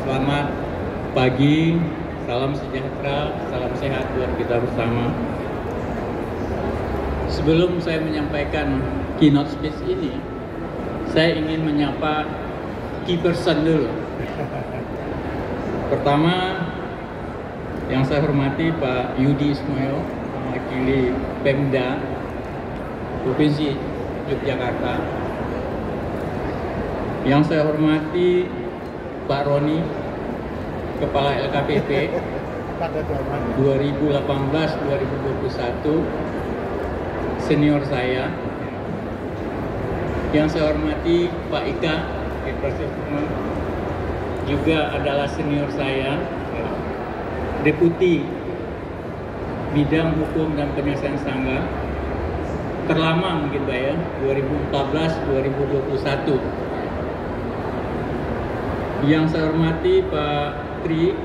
Selamat pagi, salam sejahtera, salam sehat buat kita bersama. Sebelum saya menyampaikan keynote speech ini, saya ingin menyapa key person dulu. Pertama, yang saya hormati Pak Yudi Ismail, mewakili Pemda Provinsi Yogyakarta. Yang saya hormati Pak Roni, Kepala LKPP 2018-2021, senior saya. Yang saya hormati Pak Ika, juga adalah senior saya, Deputi Bidang Hukum dan Penyelesaian Sangga, terlama mungkin Pak ya, 2014-2021. Yang saya hormati Pak Tri,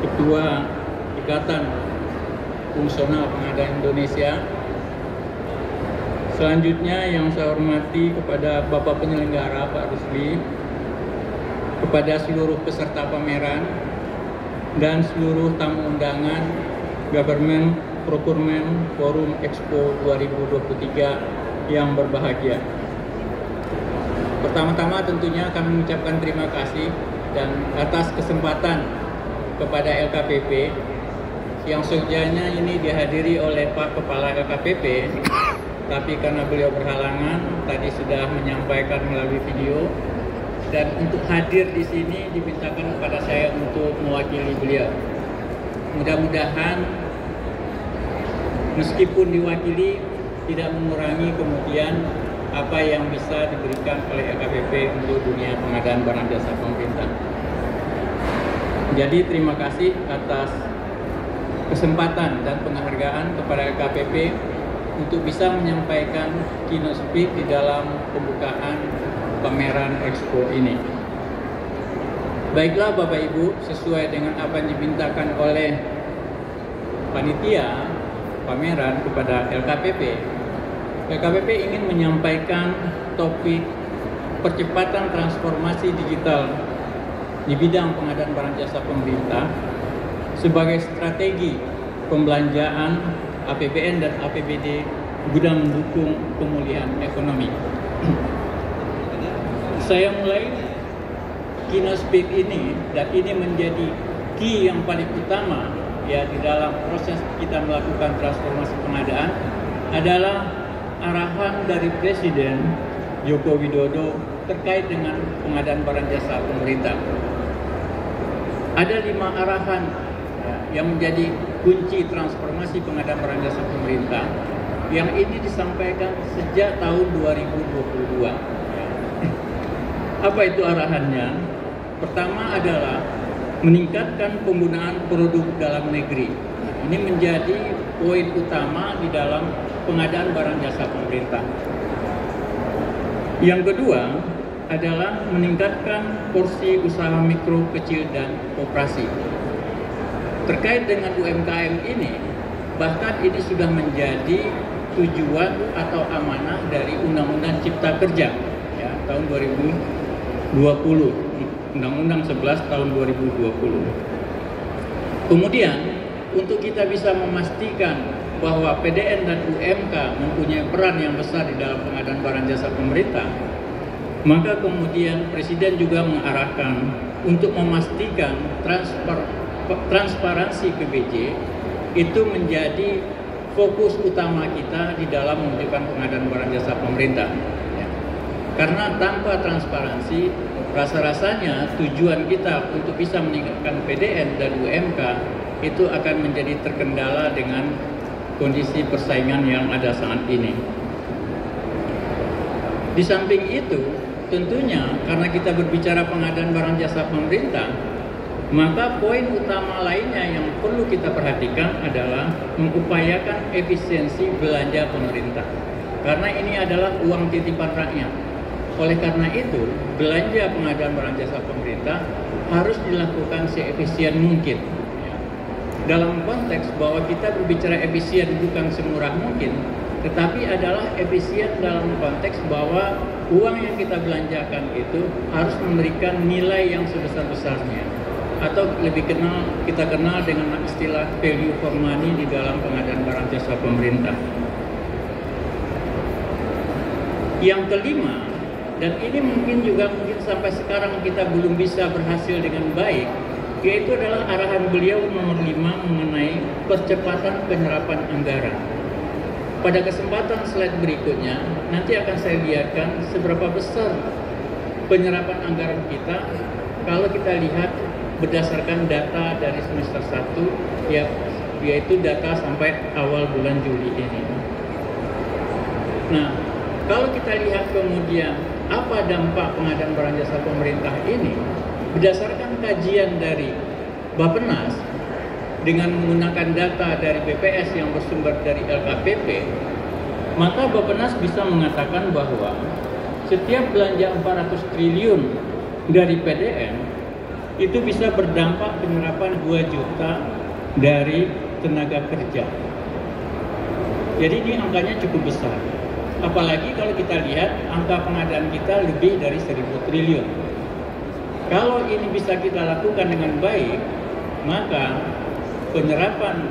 Ketua Ikatan Fungsional Pengadaan Indonesia. Selanjutnya yang saya hormati kepada Bapak Penyelenggara Pak Rusli, kepada seluruh peserta pameran dan seluruh tamu undangan Government Procurement Forum Expo 2023 yang berbahagia. Pertama-tama tentunya kami mengucapkan terima kasih dan atas kesempatan kepada LKPP yang sejatinya ini dihadiri oleh Pak Kepala LKPP, tapi karena beliau berhalangan tadi sudah menyampaikan melalui video, dan untuk hadir di sini dimintakan kepada saya untuk mewakili beliau. Mudah-mudahan meskipun diwakili tidak mengurangi kemudian apa yang bisa diberikan oleh LKPP untuk dunia pengadaan barang jasa pemerintah. Jadi terima kasih atas kesempatan dan penghargaan kepada LKPP untuk bisa menyampaikan keynote speech di dalam pembukaan pameran Expo ini. Baiklah Bapak Ibu, sesuai dengan apa yang dimintakan oleh panitia pameran kepada LKPP ingin menyampaikan topik percepatan transformasi digital di bidang pengadaan barang jasa pemerintah sebagai strategi pembelanjaan APBN dan APBD guna mendukung pemulihan ekonomi. Saya mulai keynote speech ini, dan ini menjadi key yang paling utama ya di dalam proses kita melakukan transformasi pengadaan adalah arahan dari Presiden Joko Widodo terkait dengan pengadaan barang jasa pemerintah. Ada 5 arahan yang menjadi kunci transformasi pengadaan barang jasa pemerintah yang ini disampaikan sejak tahun 2022. Apa itu arahannya? Pertama adalah meningkatkan penggunaan produk dalam negeri. Ini menjadi poin utama di dalam pengadaan barang jasa pemerintah. Yang kedua adalah meningkatkan porsi usaha mikro, kecil, dan koperasi. Terkait dengan UMKM ini, bahkan ini sudah menjadi tujuan atau amanah dari Undang-Undang Cipta Kerja ya, tahun 2020, Undang-Undang 11 tahun 2020. Kemudian untuk kita bisa memastikan bahwa PDN dan UMK mempunyai peran yang besar di dalam pengadaan barang jasa pemerintah, maka kemudian Presiden juga mengarahkan untuk memastikan transparansi PBJ itu menjadi fokus utama kita di dalam mewujudkan pengadaan barang jasa pemerintah. Ya. Karena tanpa transparansi, rasa-rasanya tujuan kita untuk bisa meningkatkan PDN dan UMK itu akan menjadi terkendala dengan kondisi persaingan yang ada saat ini. Di samping itu, tentunya karena kita berbicara pengadaan barang jasa pemerintah, maka poin utama lainnya yang perlu kita perhatikan adalah mengupayakan efisiensi belanja pemerintah. Karena ini adalah uang titipan rakyat. Oleh karena itu, belanja pengadaan barang jasa pemerintah harus dilakukan seefisien mungkin. Dalam konteks bahwa kita berbicara efisien bukan semurah mungkin, tetapi adalah efisien dalam konteks bahwa uang yang kita belanjakan itu harus memberikan nilai yang sebesar-besarnya, atau kita kenal dengan istilah value for money di dalam pengadaan barang jasa pemerintah. Yang kelima, dan ini mungkin sampai sekarang kita belum bisa berhasil dengan baik, yaitu adalah arahan beliau nomor 5 mengenai percepatan penyerapan anggaran. Pada kesempatan slide berikutnya, nanti akan saya lihatkan seberapa besar penyerapan anggaran kita kalau kita lihat berdasarkan data dari semester 1, yaitu data sampai awal bulan Juli ini. Nah, kalau kita lihat kemudian apa dampak pengadaan barang jasa pemerintah ini, berdasarkan kajian dari Bappenas dengan menggunakan data dari BPS yang bersumber dari LKPP, maka Bappenas bisa mengatakan bahwa setiap belanja 400 triliun dari PDN itu bisa berdampak penyerapan 2 juta dari tenaga kerja. Jadi ini angkanya cukup besar. Apalagi kalau kita lihat angka pengadaan kita lebih dari 1.000 triliun. Kalau ini bisa kita lakukan dengan baik, maka penyerapan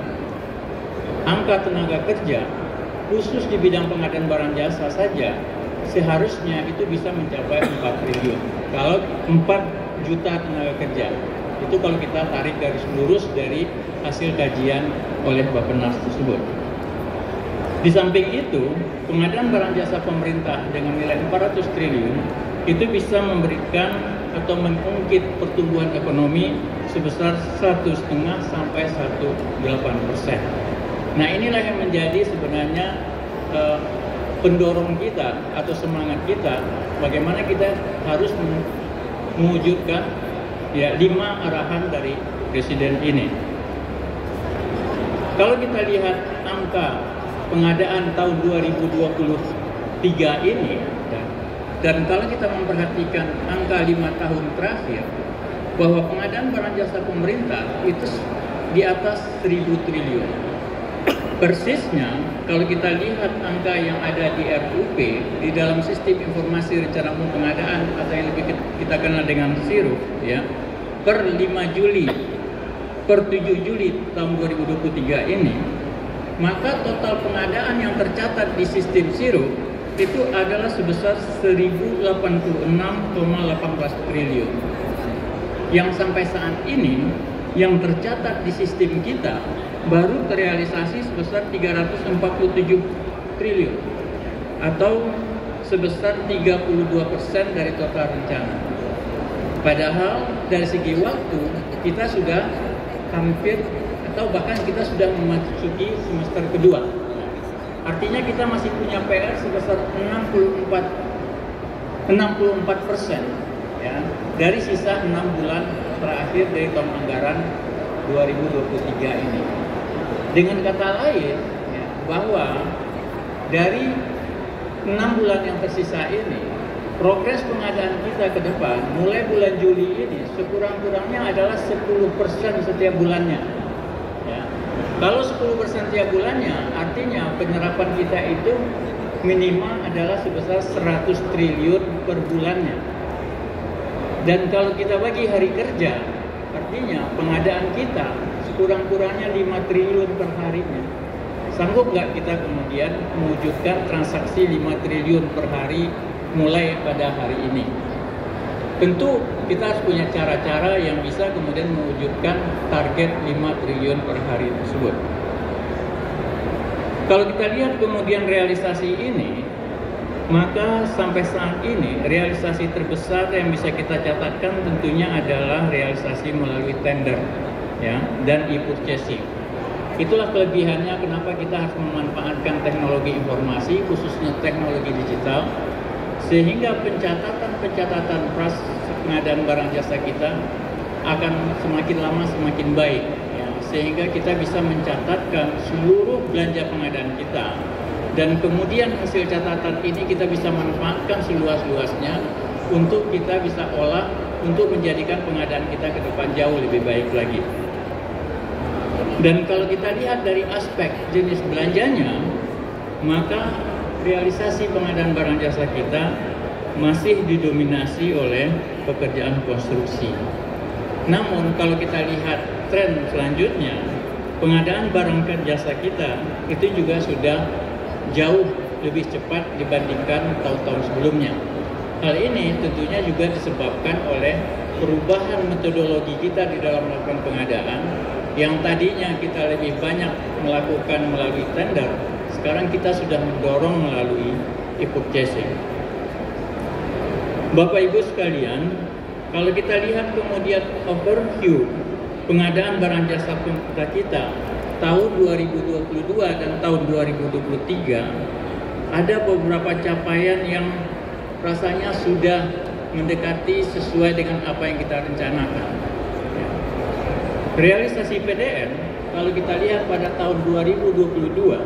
angka tenaga kerja khusus di bidang pengadaan barang jasa saja seharusnya itu bisa mencapai 4 triliun. Kalau 4 juta tenaga kerja, itu kalau kita tarik garis lurus dari hasil kajian oleh Bappenas tersebut. Di samping itu, pengadaan barang jasa pemerintah dengan nilai 400 triliun itu bisa memberikan atau mengungkit pertumbuhan ekonomi sebesar 1,5 sampai 1,8%. Nah, inilah yang menjadi sebenarnya pendorong kita atau semangat kita bagaimana kita harus mewujudkan 5 arahan dari Presiden ini. Kalau kita lihat angka pengadaan tahun 2023 ini, dan kalau kita memperhatikan angka 5 tahun terakhir, bahwa pengadaan barang jasa pemerintah itu di atas 1.000 triliun. Persisnya, kalau kita lihat angka yang ada di RUP, di dalam sistem informasi rencana umum pengadaan atau yang lebih kita kenal dengan SIRUP, per 5 Juli, per 7 Juli tahun 2023 ini, maka total pengadaan yang tercatat di sistem SIRUP itu adalah sebesar 1.086,18 triliun. Yang sampai saat ini yang tercatat di sistem kita baru terrealisasi sebesar 347 triliun atau sebesar 32% dari total rencana. Padahal dari segi waktu kita sudah hampir atau bahkan kita sudah memasuki semester kedua. Artinya kita masih punya PR sebesar 64% dari sisa 6 bulan terakhir dari tahun anggaran 2023 ini. Dengan kata lain, bahwa dari 6 bulan yang tersisa ini, progres pengadaan kita ke depan mulai bulan Juli ini sekurang-kurangnya adalah 10% setiap bulannya. Kalau 10% setiap bulannya, artinya penyerapan kita itu minimal adalah sebesar 100 triliun per bulannya. Dan kalau kita bagi hari kerja, artinya pengadaan kita sekurang-kurangnya 5 triliun per harinya. Sanggup nggak kita kemudian mewujudkan transaksi 5 triliun per hari mulai pada hari ini? Tentu kita harus punya cara-cara yang bisa kemudian mewujudkan target 5 triliun per hari tersebut. Kalau kita lihat kemudian realisasi ini, maka sampai saat ini realisasi terbesar yang bisa kita catatkan tentunya adalah realisasi melalui tender dan e-purchasing. Itulah kelebihannya kenapa kita harus memanfaatkan teknologi informasi, khususnya teknologi digital, sehingga pencatatan pras pengadaan barang jasa kita akan semakin lama semakin baik, sehingga kita bisa mencatatkan seluruh belanja pengadaan kita, dan kemudian hasil catatan ini kita bisa manfaatkan seluas-luasnya untuk kita bisa olah untuk menjadikan pengadaan kita ke depan jauh lebih baik lagi. Dan kalau kita lihat dari aspek jenis belanjanya, maka realisasi pengadaan barang jasa kita masih didominasi oleh pekerjaan konstruksi. Namun kalau kita lihat tren selanjutnya, pengadaan barang jasa kita itu juga sudah jauh lebih cepat dibandingkan tahun-tahun sebelumnya. Hal ini tentunya juga disebabkan oleh perubahan metodologi kita di dalam melakukan pengadaan, yang tadinya kita lebih banyak melakukan melalui tender, sekarang kita sudah mendorong melalui e-purchasing. Bapak Ibu sekalian, kalau kita lihat kemudian overview pengadaan barang jasa pemerintah kita tahun 2022 dan tahun 2023, ada beberapa capaian yang rasanya sudah mendekati sesuai dengan apa yang kita rencanakan. Realisasi PDN, kalau kita lihat pada tahun 2022,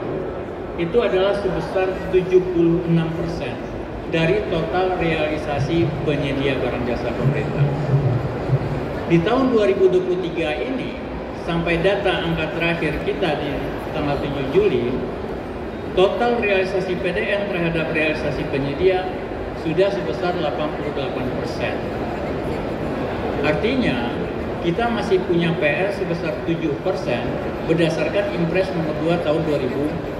itu adalah sebesar 76% dari total realisasi penyedia barang jasa pemerintah. Di tahun 2023 ini, sampai data angka terakhir kita di tanggal 7 Juli, total realisasi PDN terhadap realisasi penyedia sudah sebesar 88%. Artinya, kita masih punya PR sebesar 7% berdasarkan Impres nomor 2 tahun 2022.